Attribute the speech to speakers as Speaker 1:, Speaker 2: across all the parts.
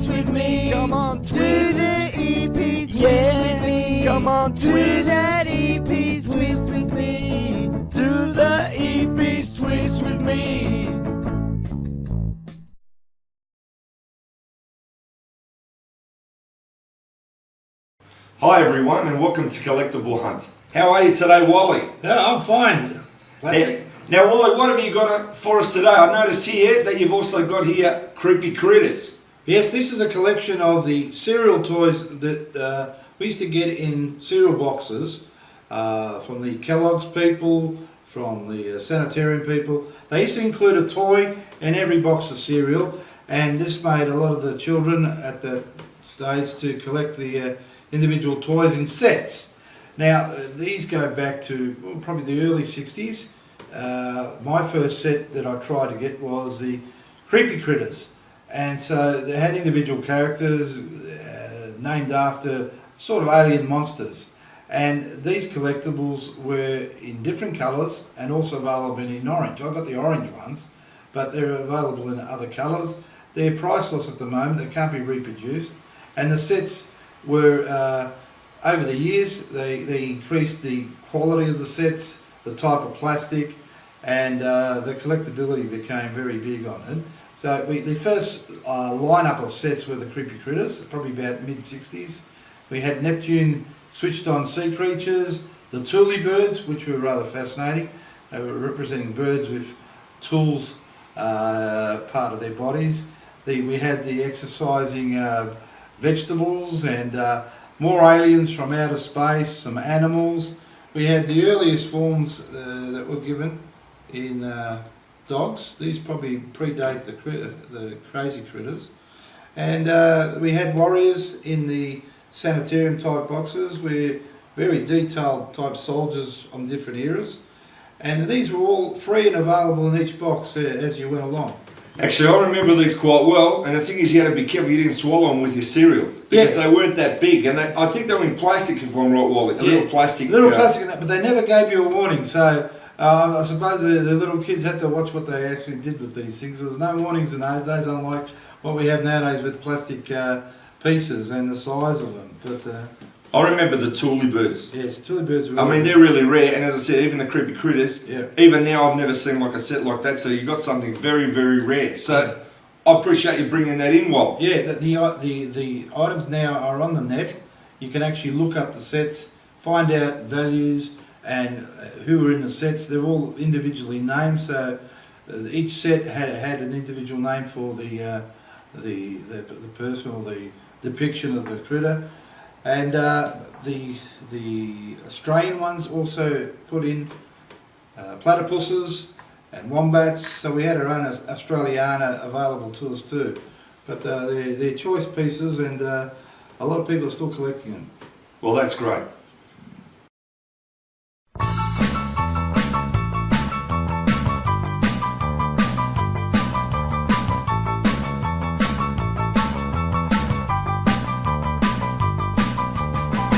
Speaker 1: twist with me.
Speaker 2: Come on,
Speaker 1: Do
Speaker 2: twist.
Speaker 1: the E-piece twist
Speaker 2: Yeah.
Speaker 1: with me.
Speaker 2: Come on,
Speaker 1: Do
Speaker 2: twist.
Speaker 1: that E-piece twist with me.
Speaker 2: Do the E-piece twist with me.
Speaker 3: Hi everyone and welcome to Collectible Hunt. How are you today, Wally?
Speaker 4: Yeah, I'm fine. Plastic.
Speaker 3: Now Wally, what have you got for us today? I noticed here that you've also got here creepy critters.
Speaker 4: Yes, this is a collection of the cereal toys that we used to get in cereal boxes from the Kellogg's people, from the sanitarium people. They used to include a toy in every box of cereal, and this made a lot of the children at that stage to collect the individual toys in sets. Now, these go back to probably the early 60s. My first set that I tried to get was the Creepy Critters. And so they had individual characters named after sort of alien monsters. And these collectibles were in different colours and also available in orange. I got the orange ones, but they're available in other colours. They're priceless at the moment, they can't be reproduced. And the sets were, over the years, they increased the quality of the sets, the type of plastic, and the collectability became very big on it. So the first lineup of sets were the Creepy Critters, probably about mid-60s. We had Neptune switched on sea creatures, the Thule birds, which were rather fascinating. They were representing birds with tools part of their bodies. We had the exercising vegetables and more aliens from outer space, some animals. We had the earliest forms that were given in dogs. These probably predate the crazy critters. And we had warriors in the sanitarium type boxes, where very detailed type soldiers on different eras. And these were all free and available in each box as you went along.
Speaker 3: Actually, I remember these quite well, and the thing is you had to be careful you didn't swallow them with your cereal, because they weren't that big, and I think they were in plastic, if I'm right, Wally, little plastic.
Speaker 4: Little plastic, but they never gave you a warning, so I suppose the little kids had to watch what they actually did with these things. There was no warnings in those days, unlike what we have nowadays with plastic pieces and the size of them. But
Speaker 3: I remember the Thule birds.
Speaker 4: yes, Thule birds were...
Speaker 3: I mean, they're really rare, and as I said, even the Creepy Critters,
Speaker 4: Yeah.
Speaker 3: even now I've never seen like a set like that, so you got something very, very rare. So I appreciate you bringing that in, Wally.
Speaker 4: Yeah, the items now are on the net. You can actually look up the sets, find out values and who are in the sets. They're all individually named, so each set had an individual name for the person or the depiction of the critter. And the Australian ones also put in platypuses and wombats, so we had our own Australiana available to us too. But they're choice pieces, and a lot of people are still collecting them.
Speaker 3: Well, that's great.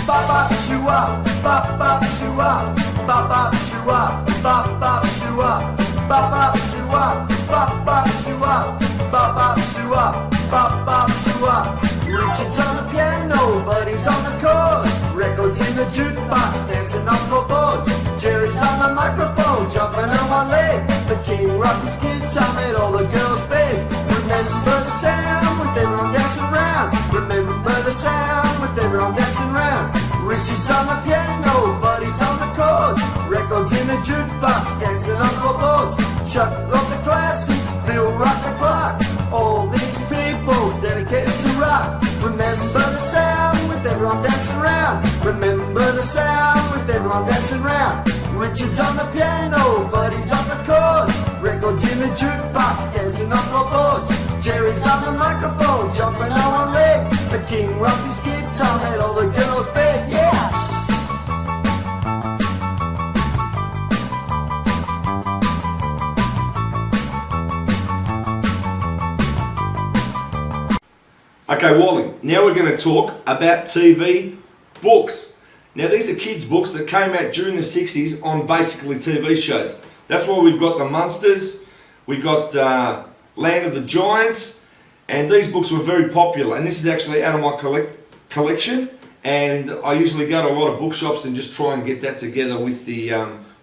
Speaker 2: Bop bop shoo-wop, bop bop shoo-wop, bop bop shoo-wop, bop bop shoo-wop, bop bop shoo-wop, bop bop shoo-wop, bop bop shoo-wop, bop bop shoo-wop. Richard's on the piano, Buddy's on the chords, records in the jukebox, dancing on floorboards. Jerry's on the microphone, jumping on my leg. The King rocked his guitar, made all the girls beg. Remember the sound with everyone dancing around. Remember the sound with everyone dancing around. Richard's on the piano, Buddy's on the chords, records in the jukebox, dancing on floorboards. Chuck wrote the classics, Bill rocked the clock. All these people dedicated to rock. Remember the sound with everyone dancing around. Remember the sound with everyone dancing around. Richard's on the piano, Buddy's on the chords, records in the jukebox, dancing on floorboards. Jerry's on the microphone, jumping on one leg. The King rocked his guitar, made all the girls beg, yeah!
Speaker 3: Okay, Wally, now we're going to talk about TV books. Now these are kids' books that came out during the 60s on basically TV shows. That's why we've got the Munsters, we got Land of the Giants, And these books were very popular, and this is actually out of my collection, and I usually go to a lot of bookshops and just try and get that together with the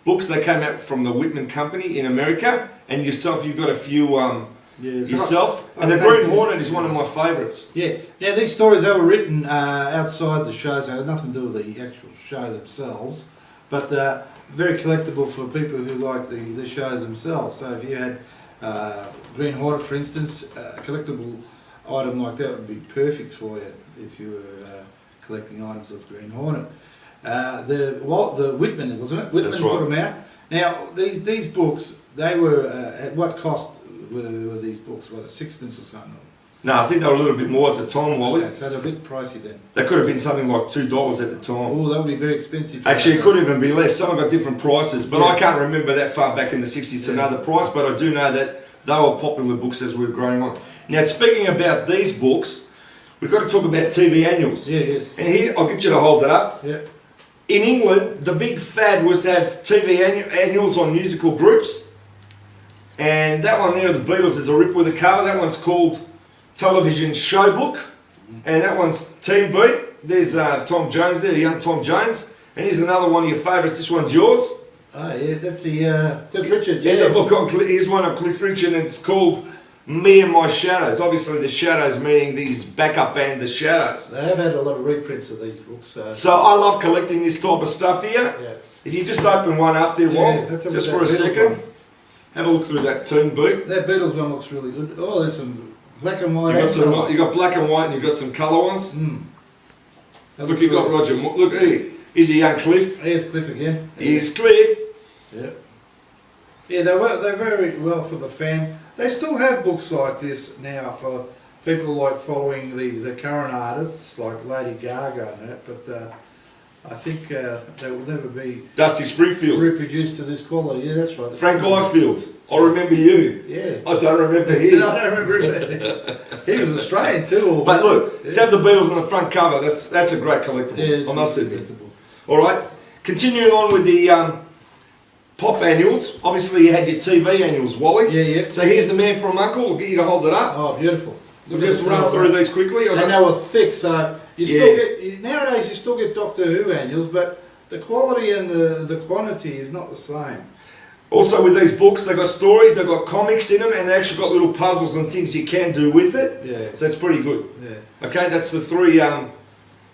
Speaker 3: books. They came out from the Whitman Company in America, and yourself, you've got a few yourself, and the Green Hornet is one of my favourites.
Speaker 4: Yeah. Now these stories, they were written outside the shows. They had nothing to do with the actual show themselves, but very collectible for people who like the shows themselves. So if you had Green Hornet, for instance, a collectible item like that would be perfect for you if you were collecting items of Green Hornet. The Whitman, wasn't it? Whitman
Speaker 3: That's right.
Speaker 4: put them out. Now these books, they were at what cost were these books? Was it sixpence or something?
Speaker 3: No, I think they were a little bit more at the time, Wally.
Speaker 4: Okay, so they're a bit pricey then.
Speaker 3: They could have been something like $2 at the time.
Speaker 4: Oh, that would be very expensive.
Speaker 3: Actually, it could even be less. Some have got different prices, but
Speaker 4: Yeah.
Speaker 3: I can't remember that far back in the 60s
Speaker 4: Yeah.
Speaker 3: another price, but I do know that they were popular books as we were growing on. Now, speaking about these books, we've got to talk about TV annuals.
Speaker 4: Yeah, yes.
Speaker 3: And here, I'll get you to hold it up.
Speaker 4: Yeah.
Speaker 3: In England, the big fad was to have TV annuals on musical groups. And that one there of the Beatles is a rip with a cover. That one's called Television Show Book. And that one's Teen Beat. There's Tom Jones there, the young Tom Jones. And here's another one of your favourites. This one's yours.
Speaker 4: Oh yeah, that's the Cliff Richard.
Speaker 3: Here's
Speaker 4: Yeah.
Speaker 3: a book on here's one of Cliff Richard, and it's called Me and My Shadows. Obviously, the Shadows meaning these backup band, the Shadows.
Speaker 4: They have had a lot of reprints of these books.
Speaker 3: So I love collecting this type of stuff here.
Speaker 4: Yeah.
Speaker 3: If you just open one up there, Walt,
Speaker 4: that's
Speaker 3: just
Speaker 4: that
Speaker 3: for a
Speaker 4: Beatles
Speaker 3: second,
Speaker 4: one.
Speaker 3: have a look through that Teen Beat.
Speaker 4: That Beatles one looks really good. Oh, there's some black and white.
Speaker 3: You got black and white, and you got some colour ones. Look, you got Roger. Look, here's a young Cliff.
Speaker 4: Here's Cliff again.
Speaker 3: Here's Cliff.
Speaker 4: Yeah. Yeah, they're very well for the fan. They still have books like this now for people like following the current artists like Lady Gaga and that, but I think they will never be
Speaker 3: Dusty Springfield.
Speaker 4: reproduced to this quality. Yeah, that's right.
Speaker 3: Frank Ifield. I remember you.
Speaker 4: Yeah.
Speaker 3: I don't remember him.
Speaker 4: I don't remember him. He was Australian too.
Speaker 3: But look,
Speaker 4: yeah.
Speaker 3: to have the Beatles on the front cover, that's a great collectible.
Speaker 4: Yeah,
Speaker 3: I must admit.
Speaker 4: collectible.
Speaker 3: All right. Continuing on with the pop annuals. Obviously, you had your TV annuals, Wally.
Speaker 4: Yeah, yeah.
Speaker 3: So here's the Man from Uncle. I'll get you to hold it up.
Speaker 4: Oh, beautiful.
Speaker 3: We'll just run through these quickly.
Speaker 4: And they were thick, so you still get nowadays. You still get Doctor Who annuals, but the quality and the quantity is not the same.
Speaker 3: Also with these books, they've got stories, they've got comics in them, and they actually got little puzzles and things you can do with it.
Speaker 4: Yeah.
Speaker 3: So it's pretty good.
Speaker 4: Yeah.
Speaker 3: Okay, that's the three.
Speaker 4: I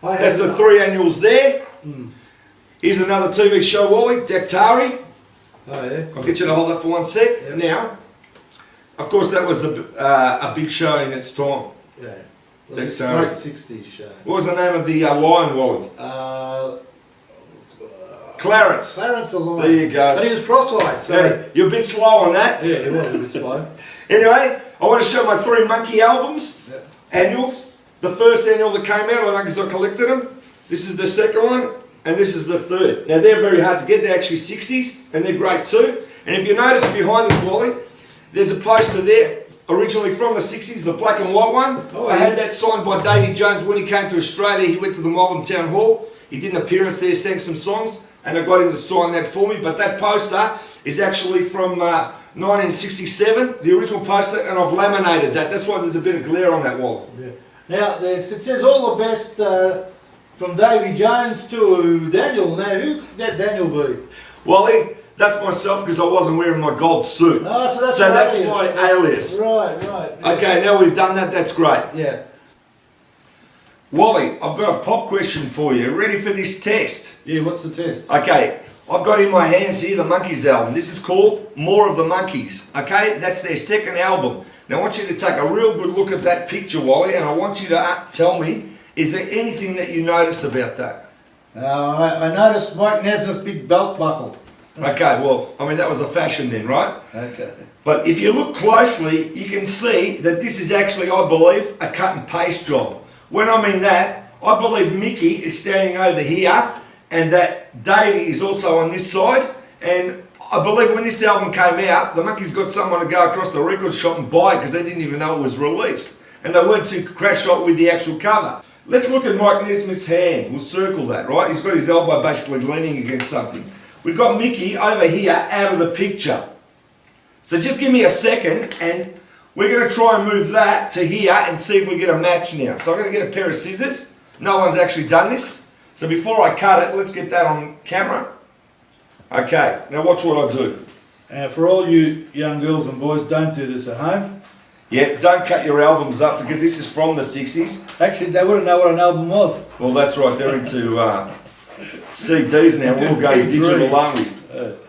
Speaker 3: That's
Speaker 4: have
Speaker 3: the three annuals there.
Speaker 4: Mm.
Speaker 3: Here's another TV show, Wally. Daktari.
Speaker 4: Oh yeah.
Speaker 3: I'll get you to hold that for 1 sec.
Speaker 4: Yep.
Speaker 3: Now, of course, that was a big show in its time.
Speaker 4: Yeah.
Speaker 3: That's
Speaker 4: a great '60s show.
Speaker 3: What was the name of the lion, Wally? Clarence.
Speaker 4: Clarence the Lion.
Speaker 3: There you go.
Speaker 4: But he was cross-eyed, so
Speaker 3: Yeah, you're a bit slow on that.
Speaker 4: yeah, he was a bit slow.
Speaker 3: Anyway, I want to show my three Monkey albums,
Speaker 4: Yeah.
Speaker 3: annuals. The first annual that came out, I know because I collected them. This is the second one, and this is the third. Now they're very hard to get. They're actually 60s, and they're great too. And if you notice behind this, Wally, there's a poster there, originally from the 60s, the black and white one.
Speaker 4: Oh,
Speaker 3: I
Speaker 4: yeah.
Speaker 3: had that signed by Davy Jones when he came to Australia. He went to the Melbourne Town Hall. He did an appearance there, sang some songs, and I got him to sign that for me. But that poster is actually from 1967, the original poster, and I've laminated that. That's why there's a bit of glare on that wall.
Speaker 4: Yeah. Now it says all the best from Davy Jones to Daniel. Now who could that Daniel be?
Speaker 3: Wally, that's myself because I wasn't wearing my gold suit.
Speaker 4: Oh, so that's,
Speaker 3: So
Speaker 4: an
Speaker 3: that's
Speaker 4: alias.
Speaker 3: my alias.
Speaker 4: Right, right. Yeah.
Speaker 3: Okay, now we've done that, that's great.
Speaker 4: Yeah.
Speaker 3: Wally, I've got a pop question for you. Ready for this test?
Speaker 4: Yeah, what's the test?
Speaker 3: Okay, I've got in my hands here the Monkeys album. This is called More of the Monkeys. Okay, that's their second album. Now I want you to take a real good look at that picture, Wally, and I want you to tell me, is there anything that you notice about that?
Speaker 4: I noticed Mike Nesmith's big belt buckle.
Speaker 3: Okay, well, I mean that was a fashion then, right?
Speaker 4: Okay.
Speaker 3: But if you look closely, you can see that this is actually, I believe, a cut and paste job. When I mean that, I believe Mickey is standing over here and that Davey is also on this side. And I believe when this album came out, the Monkeys got someone to go across the record shop and buy it because they didn't even know it was released. And they weren't too crash shot with the actual cover. Let's look at Mike Nesmith's hand. We'll circle that, right? He's got his elbow basically leaning against something. We've got Mickey over here out of the picture. So just give me a second and We're going to try and move that to here and see if we get a match now. So I'm going to get a pair of scissors. No one's actually done this. So before I cut it, let's get that on camera. Okay, now watch what I do.
Speaker 4: For all you young girls and boys, don't do this at home.
Speaker 3: Yeah, don't cut your albums up because this is from the 60s.
Speaker 4: Actually, they wouldn't know what an album was.
Speaker 3: Well, that's right, they're into CDs now. We'll go digital, aren't we?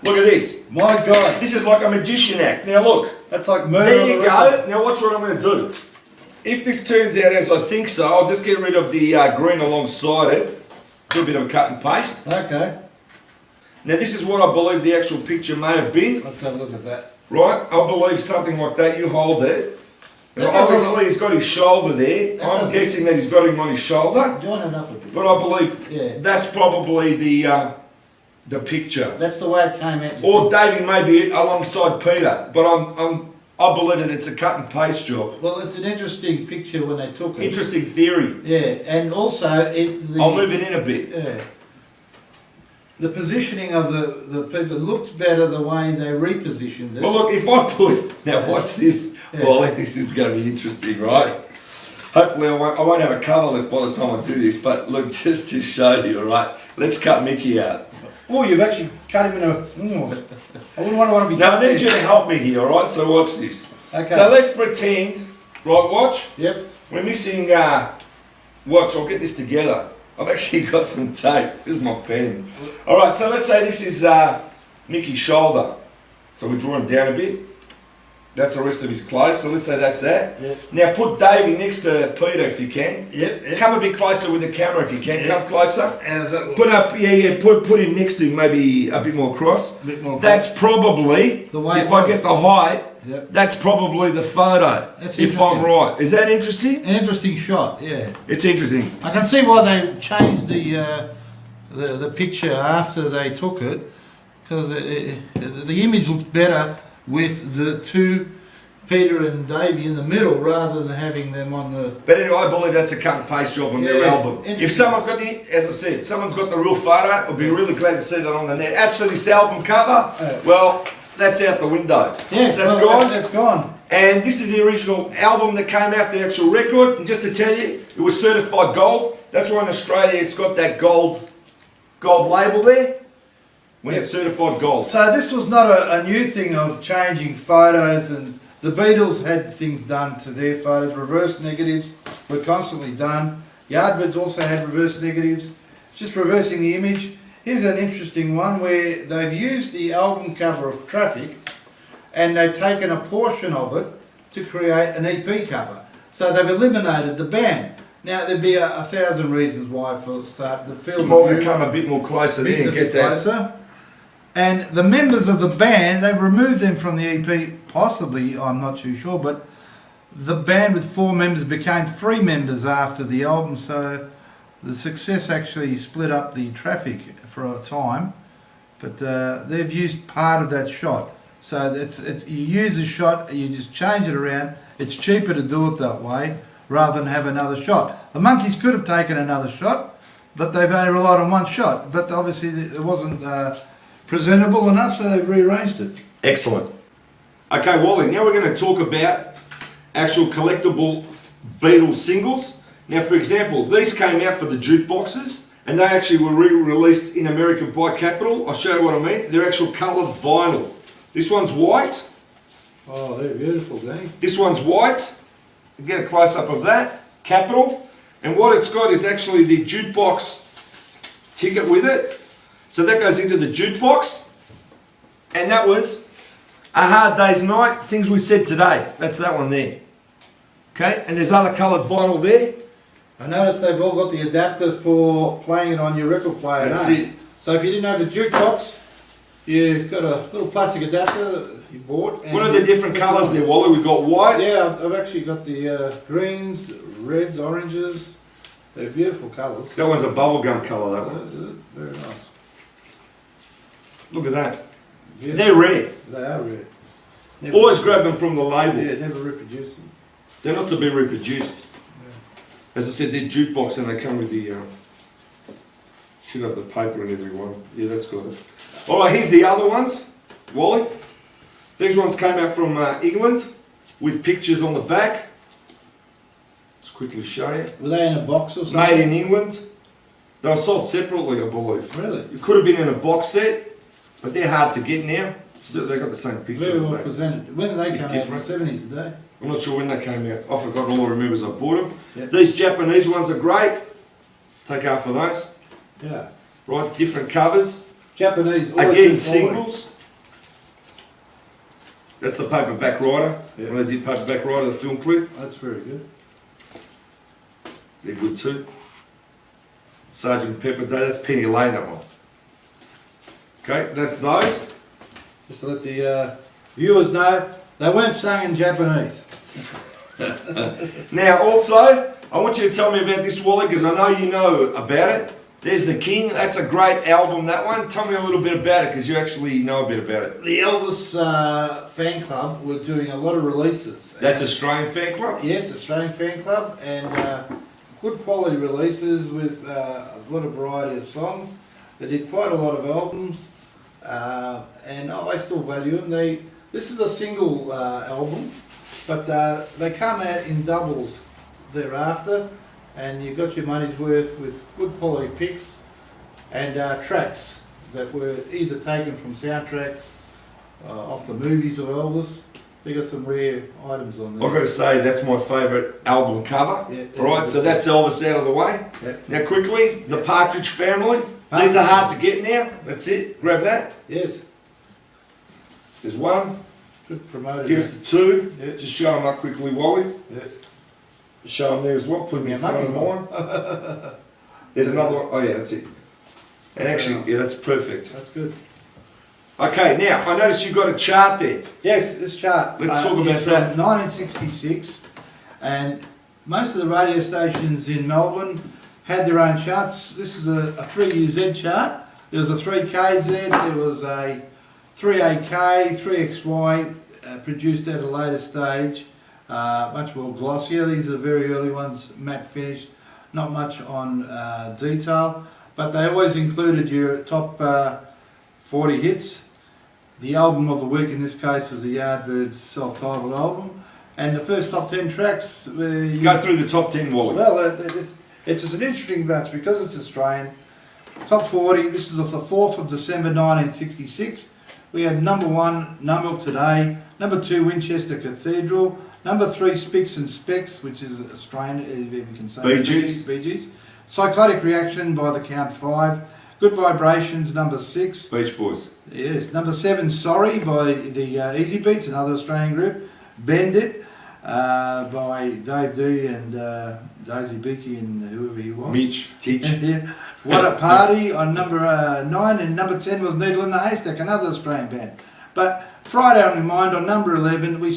Speaker 3: Look at this.
Speaker 4: My God,
Speaker 3: This is like a magician act. Now look,
Speaker 4: that's like murder.
Speaker 3: there
Speaker 4: on
Speaker 3: you
Speaker 4: the
Speaker 3: go.
Speaker 4: record.
Speaker 3: Now watch what I'm going to do. If this turns out as I think so, I'll just get rid of the green alongside it. Do a bit of a cut and paste.
Speaker 4: Okay,
Speaker 3: Now this is what I believe the actual picture may have been.
Speaker 4: let's have a look at that.
Speaker 3: Right? I believe something like that. You hold it. Now,
Speaker 4: That doesn't-
Speaker 3: obviously he's got his shoulder there.
Speaker 4: That
Speaker 3: I'm
Speaker 4: doesn't-
Speaker 3: guessing that he's got him on his shoulder.
Speaker 5: Join it up a bit.
Speaker 3: But I believe
Speaker 5: Yeah.
Speaker 3: that's probably the picture.
Speaker 5: That's the way it came out.
Speaker 3: Or Davey may be alongside Peter, but I believe that it's a cut and paste job.
Speaker 5: Well, it's an interesting picture when they took it.
Speaker 3: Interesting theory.
Speaker 5: Yeah, and also
Speaker 3: I'll move it in a bit.
Speaker 5: Yeah.
Speaker 4: The positioning of the people looks better the way they repositioned it.
Speaker 3: Well, look, if I put now, watch this.
Speaker 5: Yeah.
Speaker 3: Well, this is going to be interesting, right? Hopefully, I won't have a cover left by the time I do this. But look, just to show you, all right? Let's cut Mickey out.
Speaker 4: Oh, you've actually cut him in a. I wouldn't want to be.
Speaker 3: Now, I
Speaker 4: cut
Speaker 3: need
Speaker 4: there.
Speaker 3: you to help me here, all right? So watch this.
Speaker 4: Okay.
Speaker 3: So let's pretend, right? Watch.
Speaker 5: Yep.
Speaker 3: We're missing. Watch. I'll get this together. I've actually got some tape. Here's my pen. All right. So let's say this is Mickey's shoulder. So we draw him down a bit. That's the rest of his clothes. So let's say that's that.
Speaker 5: Yep.
Speaker 3: Now put Davey next to Peter if you can.
Speaker 5: Yep.
Speaker 3: Come a bit closer with the camera if you can.
Speaker 5: Yeah.
Speaker 3: Come closer.
Speaker 5: How's that look?
Speaker 3: Put up. Yeah. Put him next to him. Maybe a bit more across.
Speaker 5: A bit more.
Speaker 3: That's probably,
Speaker 5: The way
Speaker 3: if
Speaker 5: it
Speaker 3: I
Speaker 5: was.
Speaker 3: get the height,
Speaker 5: Yep.
Speaker 3: that's probably the photo.
Speaker 5: That's
Speaker 3: if I'm
Speaker 5: interesting.
Speaker 3: right. Is that interesting?
Speaker 5: An interesting shot. Yeah.
Speaker 3: It's interesting.
Speaker 5: I can see why they changed the picture after they took it, because the image looks better with the two, Peter and Davey, in the middle rather than having them on the.
Speaker 3: But anyway, I believe that's a cut and paste job on their
Speaker 5: Yeah,
Speaker 3: album. If
Speaker 5: interesting.
Speaker 3: someone's got as I said, someone's got the real photo, I'll be really glad to see that on the net. As for this album cover,
Speaker 5: Yeah.
Speaker 3: well, that's out the window.
Speaker 5: Yes,
Speaker 3: That's
Speaker 5: well,
Speaker 3: gone.
Speaker 4: That's gone.
Speaker 3: And this is the original album that came out, the actual record. And just to tell you, it was certified gold. That's why in Australia it's got that gold label there. When it's certified gold.
Speaker 4: So this was not a new thing of changing photos, and the Beatles had things done to their photos. Reverse negatives were constantly done. Yardbirds also had reverse negatives. It's just reversing the image. Here's an interesting one where they've used the album cover of Traffic and they've taken a portion of it to create an EP cover. So they've eliminated the band. Now there'd be a thousand reasons why for start the field.
Speaker 3: You might come a bit more closer there and get that.
Speaker 4: Closer. And the members of the band, they've removed them from the EP, possibly, I'm not too sure, but the band with 4 members became 3 members after the album, so the success actually split up the Traffic for a time, but they've used part of that shot. So it's you use a shot, you just change it around. It's cheaper to do it that way rather than have another shot. The Monkeys could have taken another shot, but they've only relied on one shot. But obviously it wasn't presentable enough, so they've rearranged it.
Speaker 3: Excellent. Okay, Wally, now we're going to talk about actual collectible Beatles singles. Now, for example, these came out for the jukeboxes, and they actually were re-released in America by Capitol. I'll show you what I mean. They're actual coloured vinyl. This one's white.
Speaker 4: Oh, they're beautiful, Danny.
Speaker 3: This one's white. You get a close-up of that. Capitol. And what it's got is actually the jukebox ticket with it. So that goes into the jukebox. And that was A Hard Day's Night, Things We Said Today. That's that one there. Okay, and there's other coloured vinyl there.
Speaker 4: I noticed they've all got the adapter for playing it on your record player.
Speaker 3: That's
Speaker 4: eh?
Speaker 3: it.
Speaker 4: So if you didn't have the jukebox, you've got a little plastic adapter that you bought. And
Speaker 3: What are the different colours there, Wally? We've got white.
Speaker 4: Yeah, I've actually got the greens, reds, oranges. They're beautiful colours.
Speaker 3: That one's a bubblegum colour, that one.
Speaker 4: Very nice.
Speaker 3: Look at that.
Speaker 4: Beautiful.
Speaker 3: They're rare.
Speaker 4: They are rare.
Speaker 3: Always grab them from the label.
Speaker 4: Yeah, never reproduce them.
Speaker 3: They're not to be reproduced. As I said, they're jukebox and they come with the... should have the paper in every one. Yeah, that's got it. Alright, here's the other ones. Wally. These ones came out from England. with pictures on the back. Let's quickly show you.
Speaker 5: Were they in a box or something?
Speaker 3: Made in England. They were sold separately, I believe.
Speaker 5: Really?
Speaker 3: It could have been in a box set, but they're hard to get now. Still, they got the same picture.
Speaker 5: Very
Speaker 3: on the
Speaker 5: well
Speaker 3: back.
Speaker 5: presented. When did they
Speaker 3: Bit
Speaker 5: come out? In the
Speaker 3: different.
Speaker 5: 70s, did they?
Speaker 3: I'm not sure when they came out. I've forgotten. All I remember is I bought them.
Speaker 5: Yep.
Speaker 3: These Japanese ones are great. Take half of those.
Speaker 5: Yeah.
Speaker 3: Right, different covers.
Speaker 5: Japanese. always
Speaker 3: Again,
Speaker 5: good quality.
Speaker 3: singles. That's the paperback rider.
Speaker 5: Yeah.
Speaker 3: When they did paperback rider, the film clip.
Speaker 5: That's very good.
Speaker 3: They're good too. Sergeant Pepper, that's Penny Lane, that one. Okay, that's those.
Speaker 5: Just to let the viewers know, they weren't sung in Japanese.
Speaker 3: Now, also, I want you to tell me about this, Wally, because I know you know about it. There's The King. That's a great album, that one. Tell me a little bit about it, because you actually know a bit about it.
Speaker 5: The Elvis fan club were doing a lot of releases.
Speaker 3: That's Australian Fan Club?
Speaker 5: Yes, Australian fan club, and good quality releases with a lot of variety of songs. They did quite a lot of albums, and I still value them. This is a single album, but they come out in doubles thereafter, and you got your money's worth with good quality picks and tracks that were either taken from soundtracks off the movies or Elvis. They got some rare items on there.
Speaker 3: I've got to say, that's my favourite album cover.
Speaker 5: Yeah,
Speaker 3: Right, so that's Elvis out of the way.
Speaker 5: Yeah.
Speaker 3: Now, quickly, The Partridge Family. These are hard to get now. That's it. Grab that.
Speaker 5: Yes,
Speaker 3: There's one.
Speaker 5: good promoted.
Speaker 3: Give us the two.
Speaker 5: Yeah.
Speaker 3: Just show them up quickly, Wally.
Speaker 5: Yeah.
Speaker 3: Show them there as well. Put them in
Speaker 5: Yeah,
Speaker 3: front of
Speaker 5: mucky
Speaker 3: mine. There's another one. Oh, yeah, that's it. And actually, yeah, that's perfect.
Speaker 5: That's good.
Speaker 3: Okay, now, I noticed you've got a chart there.
Speaker 5: Yes, this chart.
Speaker 3: Let's talk about
Speaker 5: is from
Speaker 3: that.
Speaker 5: 1966, and most of the radio stations in Melbourne had their own charts. This is a 3UZ chart. There was a 3KZ, there was a 3AK, 3XY, produced at a later stage, much more glossier. These are very early ones, matte finish, not much on detail, but they always included your top 40 hits. The album of the week in this case was the Yardbirds self-titled album, and the first top 10 tracks were...
Speaker 3: Go through the top 10, Wally.
Speaker 5: Well, it's an interesting bunch because it's Australian. Top 40, this is of the 4th of December 1966. We have number 1, No Milk Today, number 2, Winchester Cathedral, number 3, Spicks and Specks, which is Australian, if you can say.
Speaker 3: Bee Gees.
Speaker 5: Bee Gees. Psychotic Reaction by the Count 5, Good Vibrations, number 6.
Speaker 3: Beach Boys.
Speaker 5: Yes, number 7, Sorry by the Easy Beats, another Australian group. Bend It by Dave D and Daisy Beaky and whoever he was.
Speaker 3: Mitch, Titch.
Speaker 5: Yeah. What a Party on number 9, and number 10 was Needle in the Haystack, another Australian band. But Friday on Your Mind on number 11, we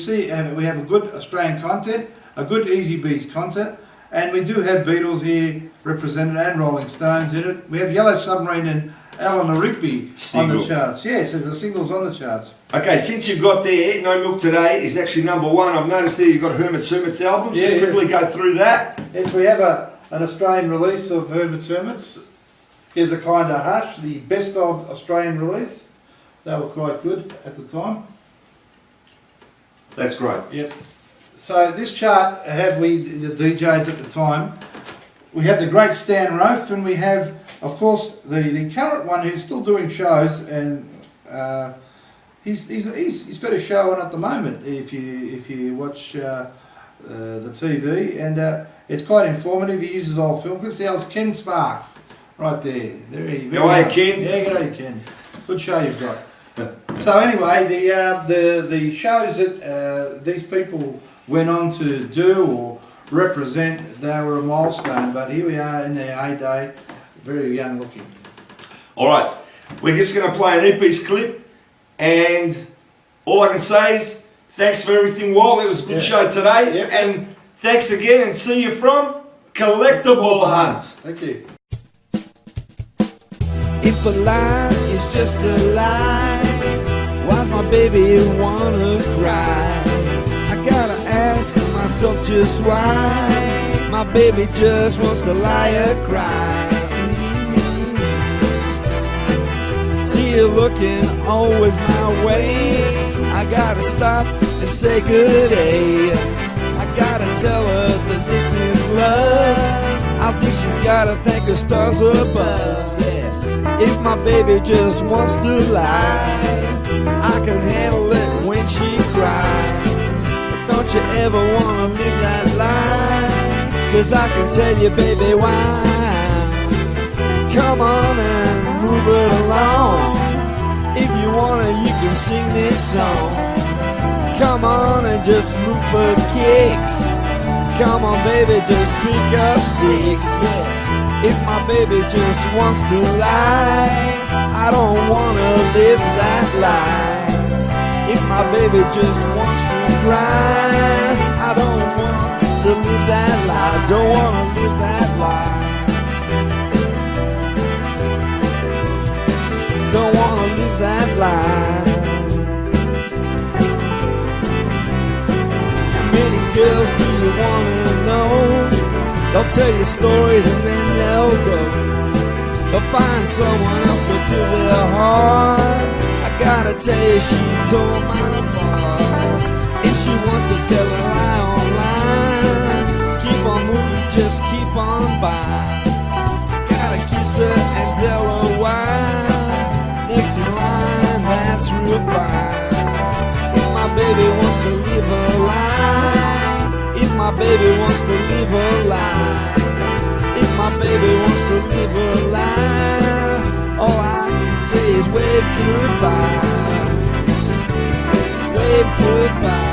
Speaker 5: have a good Australian content, a good Easy Beats content, and we do have Beatles here represented and Rolling Stones in it. We have Yellow Submarine and Eleanor Rigby on
Speaker 3: Single.
Speaker 5: the charts. Yes, the singles on the charts.
Speaker 3: Okay, since you've got there, No Milk Today is actually number 1. I've noticed there you've got Hermit's albums.
Speaker 5: Yeah,
Speaker 3: Just
Speaker 5: yeah.
Speaker 3: quickly go through that.
Speaker 5: Yes, we have an Australian release of Hermit's. Here's a Kind of Hush, the best of Australian release. They were quite good at the time.
Speaker 3: That's great.
Speaker 5: Yep. So this chart have the DJs at the time. We have the great Stan Rofe, and we have, of course, the current one who's still doing shows, and he's got a show on at the moment. If you watch the TV, and it's quite informative. He uses old film clips. There's Ken Sparks, right there. Very
Speaker 3: How are you, Ken?
Speaker 5: Yeah, good day, Ken. Good show you've got. So anyway, the shows that these people went on to do or represent, they were a milestone. But here we are in their heyday, very young looking.
Speaker 3: All right, we're just going to play an EP's clip, and all I can say is thanks for everything, Wal. It was a good show today,
Speaker 5: Yep.
Speaker 3: and thanks again, and see you from Collectible Hunt.
Speaker 5: Thank you.
Speaker 1: If a lie is just a lie, why's my baby wanna cry? I gotta ask myself just why my baby just wants to lie or cry. See you looking always my way, I gotta stop and say good day. I gotta tell her that this is love. I think she's gotta thank the stars above. Yeah, if my baby just wants to lie, I can handle it when she cries. But don't you ever wanna live that life, 'cause I can tell you, baby, why. Come on and move it along. If you wanna, you can sing this song. Come on and just move for kicks. Come on, baby, just pick up sticks. Yeah. If my baby just wants to lie, I don't wanna live that life. If my baby just wants to cry, I don't want to live that life. Don't wanna live that life. Don't wanna live that life. How many girls do you wanna know? They'll tell you stories and then they'll go. They'll find someone else to do their heart. I gotta tell you, she tore mine apart. If she wants to tell a lie online, keep on moving, just keep on by. Gotta kiss her and tell her why. Next in line, that's real fine. If my baby wants to live a lie, if my baby wants to live a lie, if my baby wants to live a lie, all I can say is wave goodbye, wave goodbye.